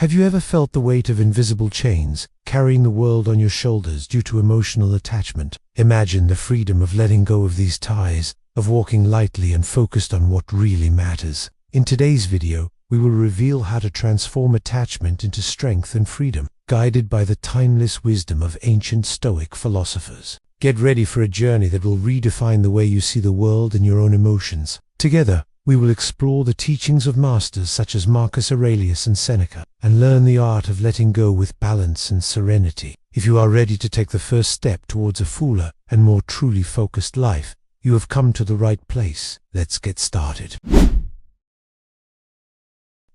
Have you ever felt the weight of invisible chains, carrying the world on your shoulders due to emotional attachment? Imagine the freedom of letting go of these ties, of walking lightly and focused on what really matters. In today's video, we will reveal how to transform attachment into strength and freedom, guided by the timeless wisdom of ancient Stoic philosophers. Get ready for a journey that will redefine the way you see the world and your own emotions. Together, we will explore the teachings of masters such as Marcus Aurelius and Seneca, and learn the art of letting go with balance and serenity. If you are ready to take the first step towards a fuller and more truly focused life, you have come to the right place. Let's get started.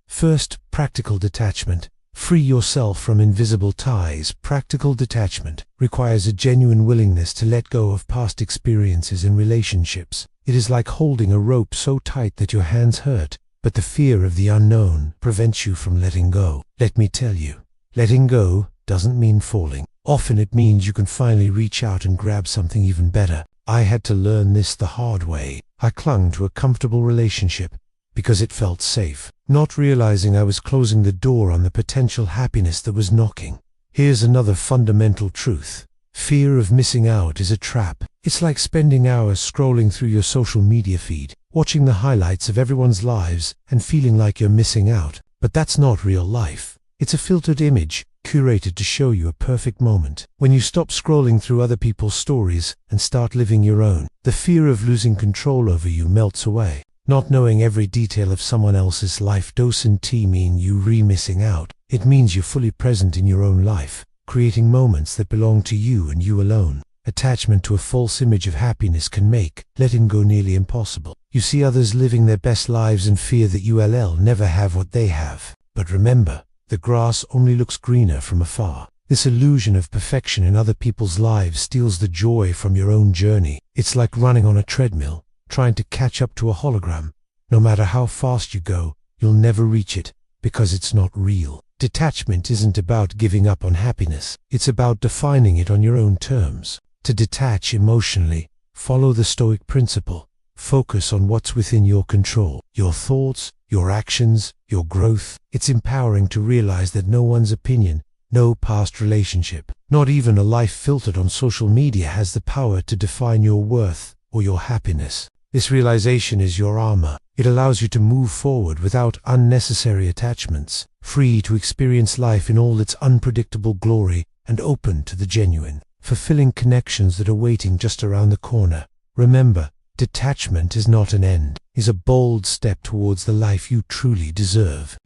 First, practical detachment. Free yourself from invisible ties. Practical detachment requires a genuine willingness to let go of past experiences and relationships. It is like holding a rope so tight that your hands hurt, but the fear of the unknown prevents you from letting go. Let me tell you, letting go doesn't mean falling. Often it means you can finally reach out and grab something even better. I had to learn this the hard way. I clung to a comfortable relationship because it felt safe, not realizing I was closing the door on the potential happiness that was knocking. Here's another fundamental truth. Fear of missing out is a trap. It's like spending hours scrolling through your social media feed, watching the highlights of everyone's lives and feeling like you're missing out. But that's not real life. It's a filtered image, curated to show you a perfect moment. When you stop scrolling through other people's stories and start living your own, the fear of losing control over you melts away. Not knowing every detail of someone else's life doesn't mean you're missing out. It means you're fully present in your own life, creating moments that belong to you and you alone. Attachment to a false image of happiness can make letting go nearly impossible. You see others living their best lives and fear that you'll never have what they have. But remember, the grass only looks greener from afar. This illusion of perfection in other people's lives steals the joy from your own journey. It's like running on a treadmill, trying to catch up to a hologram. No matter how fast you go, you'll never reach it, because it's not real. Detachment isn't about giving up on happiness. It's about defining it on your own terms. To detach emotionally, follow the Stoic principle. Focus on what's within your control. Your thoughts, your actions, your growth. It's empowering to realize that no one's opinion, no past relationship, not even a life filtered on social media has the power to define your worth or your happiness. This realization is your armor. It allows you to move forward without unnecessary attachments, free to experience life in all its unpredictable glory and open to the genuine, fulfilling connections that are waiting just around the corner. Remember, detachment is not an end, it's a bold step towards the life you truly deserve.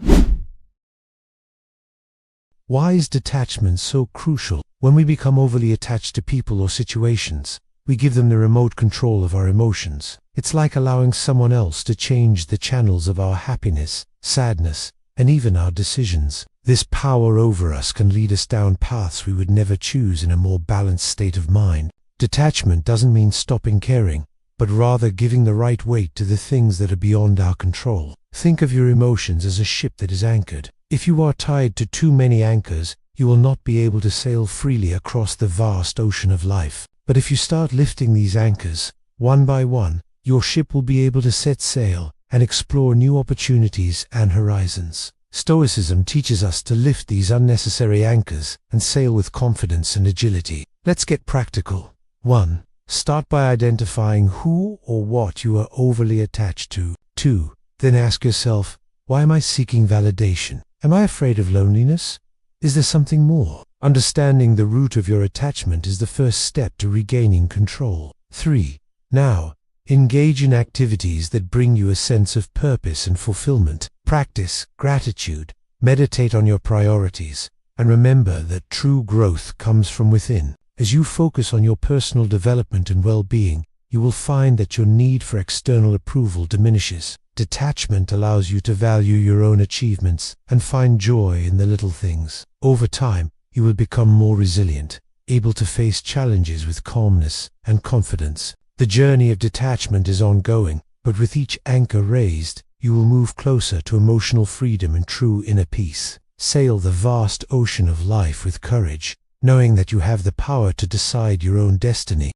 Why is detachment so crucial? When we become overly attached to people or situations, we give them the remote control of our emotions. It's like allowing someone else to change the channels of our happiness, sadness, and even our decisions. This power over us can lead us down paths we would never choose in a more balanced state of mind. Detachment doesn't mean stopping caring, but rather giving the right weight to the things that are beyond our control. Think of your emotions as a ship that is anchored. If you are tied to too many anchors, you will not be able to sail freely across the vast ocean of life. But if you start lifting these anchors, one by one, your ship will be able to set sail and explore new opportunities and horizons. Stoicism teaches us to lift these unnecessary anchors and sail with confidence and agility. Let's get practical. 1. Start by identifying who or what you are overly attached to. 2. Then ask yourself, why am I seeking validation? Am I afraid of loneliness? Is there something more? Understanding the root of your attachment is the first step to regaining control. 3. Now, engage in activities that bring you a sense of purpose and fulfillment. Practice gratitude, meditate on your priorities, and remember that true growth comes from within. As you focus on your personal development and well-being, you will find that your need for external approval diminishes. Detachment allows you to value your own achievements and find joy in the little things. Over time, you will become more resilient, able to face challenges with calmness and confidence. The journey of detachment is ongoing, but with each anchor raised, you will move closer to emotional freedom and true inner peace. Sail the vast ocean of life with courage, knowing that you have the power to decide your own destiny.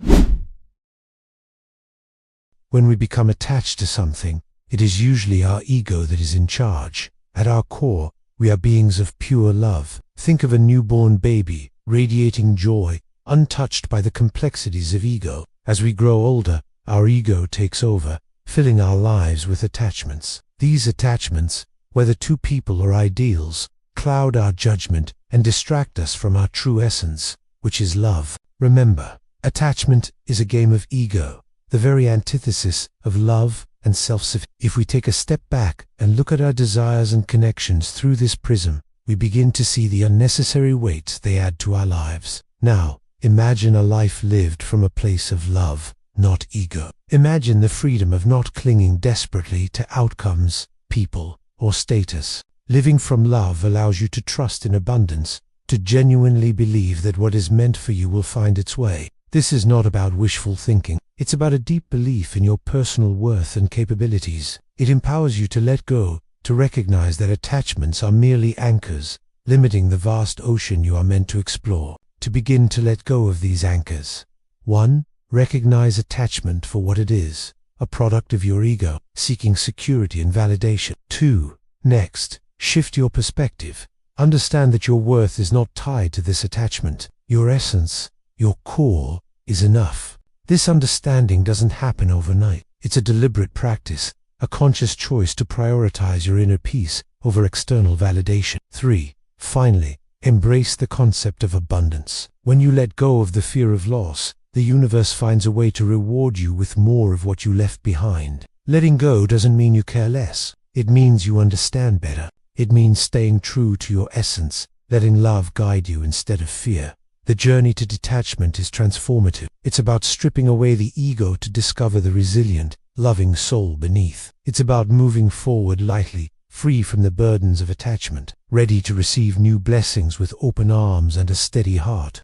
When we become attached to something, it is usually our ego that is in charge. At our core, We are beings of pure love. Think of a newborn baby, radiating joy, untouched by the complexities of ego. As we grow older, our ego takes over, filling our lives with attachments. These attachments, whether to people or ideals, cloud our judgment and distract us from our true essence, which is love. Remember, attachment is a game of ego, the very antithesis of love and self-sufficiency. If we take a step back and look at our desires and connections through this prism, we begin to see the unnecessary weights they add to our lives. Now, imagine a life lived from a place of love, not ego. Imagine the freedom of not clinging desperately to outcomes, people, or status. Living from love allows you to trust in abundance, to genuinely believe that what is meant for you will find its way. This is not about wishful thinking. It's about a deep belief in your personal worth and capabilities. It empowers you to let go, to recognize that attachments are merely anchors, limiting the vast ocean you are meant to explore. To begin to let go of these anchors. 1. Recognize attachment for what it is, a product of your ego, seeking security and validation. 2. Next, shift your perspective. Understand that your worth is not tied to this attachment. Your essence, your core, is enough. This understanding doesn't happen overnight. It's a deliberate practice, a conscious choice to prioritize your inner peace over external validation. 3. Finally, embrace the concept of abundance. When you let go of the fear of loss, the universe finds a way to reward you with more of what you left behind. Letting go doesn't mean you care less. It means you understand better. It means staying true to your essence, letting love guide you instead of fear. The journey to detachment is transformative. It's about stripping away the ego to discover the resilient, loving soul beneath. It's about moving forward lightly, free from the burdens of attachment, ready to receive new blessings with open arms and a steady heart.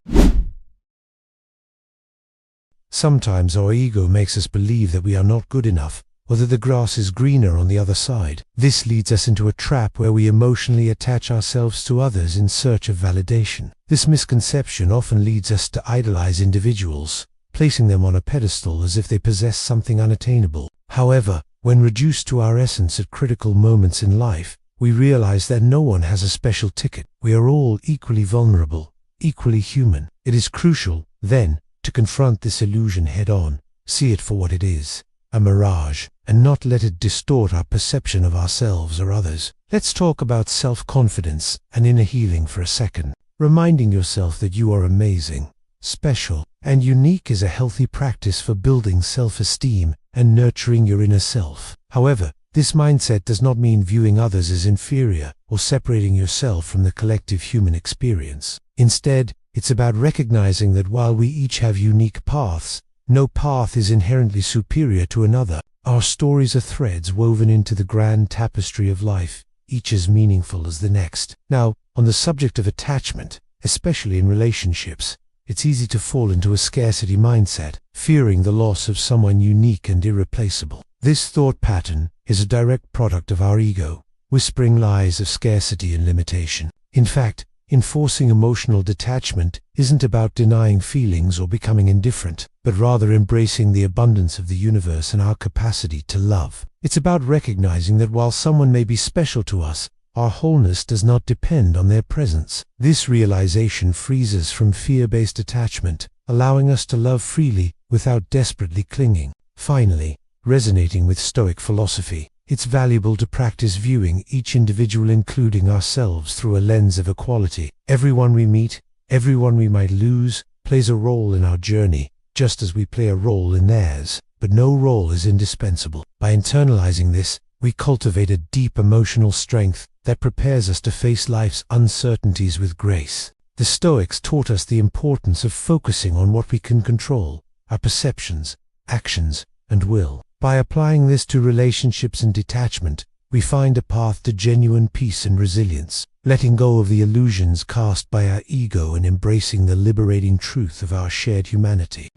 Sometimes our ego makes us believe that we are not good enough, or that the grass is greener on the other side. This leads us into a trap where we emotionally attach ourselves to others in search of validation. This misconception often leads us to idolize individuals, placing them on a pedestal as if they possess something unattainable. However, when reduced to our essence at critical moments in life, we realize that no one has a special ticket. We are all equally vulnerable, equally human. It is crucial, then, to confront this illusion head-on, see it for what it is, a mirage, and not let it distort our perception of ourselves or others. Let's talk about self-confidence and inner healing for a second. Reminding yourself that you are amazing, special, and unique is a healthy practice for building self-esteem and nurturing your inner self. However, this mindset does not mean viewing others as inferior or separating yourself from the collective human experience. Instead, it's about recognizing that while we each have unique paths, no path is inherently superior to another. Our stories are threads woven into the grand tapestry of life, each as meaningful as the next. Now, on the subject of attachment, especially in relationships, it's easy to fall into a scarcity mindset, fearing the loss of someone unique and irreplaceable. This thought pattern is a direct product of our ego, whispering lies of scarcity and limitation. In fact, enforcing emotional detachment isn't about denying feelings or becoming indifferent, but rather embracing the abundance of the universe and our capacity to love. It's about recognizing that while someone may be special to us, our wholeness does not depend on their presence. This realization frees us from fear-based attachment, allowing us to love freely without desperately clinging. Finally, resonating with Stoic philosophy, it's valuable to practice viewing each individual, including ourselves, through a lens of equality. Everyone we meet, everyone we might lose, plays a role in our journey, just as we play a role in theirs, but no role is indispensable. By internalizing this, we cultivate a deep emotional strength that prepares us to face life's uncertainties with grace. The Stoics taught us the importance of focusing on what we can control, our perceptions, actions, and will. By applying this to relationships and detachment, we find a path to genuine peace and resilience, letting go of the illusions cast by our ego and embracing the liberating truth of our shared humanity.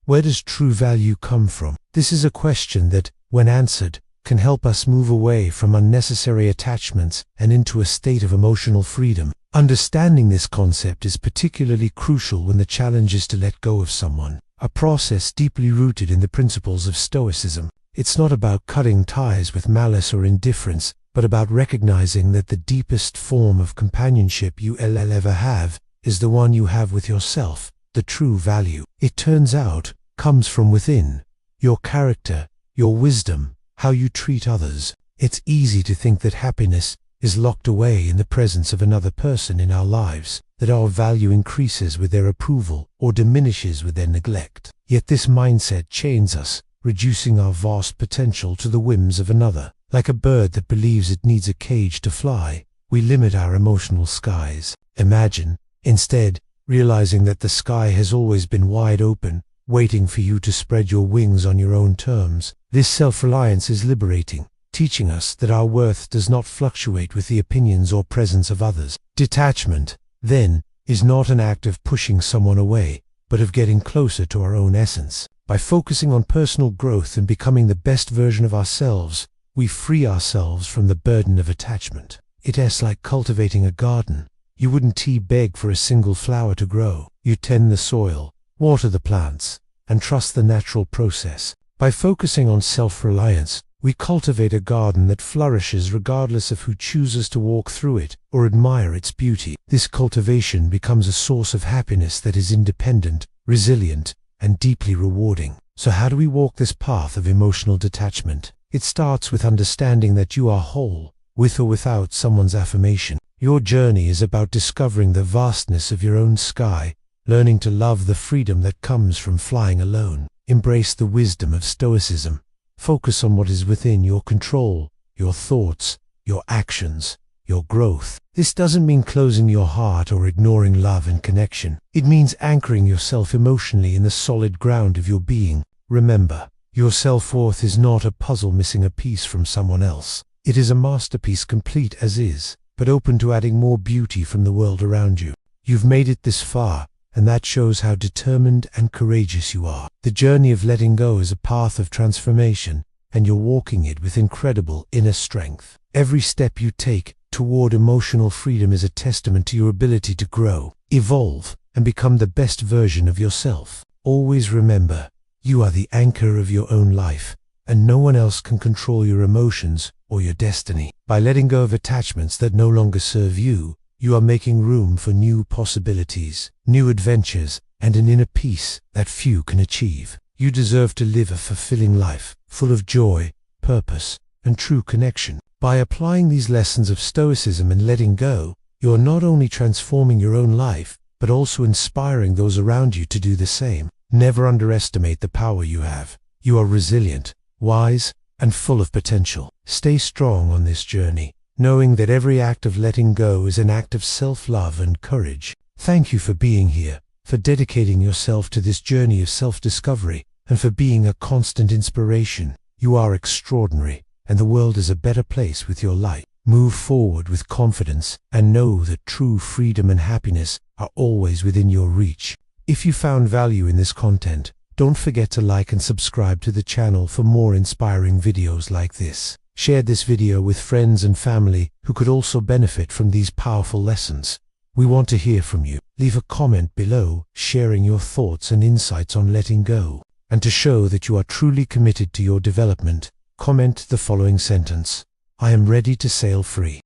Where does true value come from? This is a question that, when answered, can help us move away from unnecessary attachments and into a state of emotional freedom. Understanding this concept is particularly crucial when the challenge is to let go of someone, a process deeply rooted in the principles of Stoicism. It's not about cutting ties with malice or indifference, but about recognizing that the deepest form of companionship you will ever have is the one you have with yourself. The true value, it turns out, comes from within. Your character, your wisdom, how you treat others. It's easy to think that happiness is locked away in the presence of another person in our lives, that our value increases with their approval or diminishes with their neglect. Yet this mindset chains us, reducing our vast potential to the whims of another. Like a bird that believes it needs a cage to fly, we limit our emotional skies. Imagine, instead, realizing that the sky has always been wide open, waiting for you to spread your wings on your own terms. This self-reliance is liberating, teaching us that our worth does not fluctuate with the opinions or presence of others. Detachment, then, is not an act of pushing someone away, but of getting closer to our own essence. By focusing on personal growth and becoming the best version of ourselves, we free ourselves from the burden of attachment. It's like cultivating a garden. You wouldn't beg for a single flower to grow. You tend the soil, water the plants, and trust the natural process. By focusing on self-reliance, we cultivate a garden that flourishes regardless of who chooses to walk through it or admire its beauty. This cultivation becomes a source of happiness that is independent, resilient, and deeply rewarding. So how do we walk this path of emotional detachment? It starts with understanding that you are whole, with or without someone's affirmation. Your journey is about discovering the vastness of your own sky, learning to love the freedom that comes from flying alone. Embrace the wisdom of Stoicism. Focus on what is within your control, your thoughts, your actions, your growth. This doesn't mean closing your heart or ignoring love and connection. It means anchoring yourself emotionally in the solid ground of your being. Remember, your self-worth is not a puzzle missing a piece from someone else. It is a masterpiece complete as is, but open to adding more beauty from the world around you. You've made it this far, and that shows how determined and courageous you are. The journey of letting go is a path of transformation, and you're walking it with incredible inner strength. Every step you take toward emotional freedom is a testament to your ability to grow, evolve, and become the best version of yourself. Always remember, you are the anchor of your own life, and no one else can control your emotions or your destiny. By letting go of attachments that no longer serve you, you are making room for new possibilities, new adventures, and an inner peace that few can achieve. You deserve to live a fulfilling life, full of joy, purpose, and true connection. By applying these lessons of Stoicism and letting go, you are not only transforming your own life, but also inspiring those around you to do the same. Never underestimate the power you have. You are resilient, wise, and full of potential. Stay strong on this journey, knowing that every act of letting go is an act of self-love and courage. Thank you for being here, for dedicating yourself to this journey of self-discovery, and for being a constant inspiration. You are extraordinary, and the world is a better place with your light. Move forward with confidence, and know that true freedom and happiness are always within your reach. If you found value in this content, don't forget to like and subscribe to the channel for more inspiring videos like this. Share this video with friends and family who could also benefit from these powerful lessons. We want to hear from you. Leave a comment below, sharing your thoughts and insights on letting go. And to show that you are truly committed to your development, comment the following sentence: I am ready to sail free.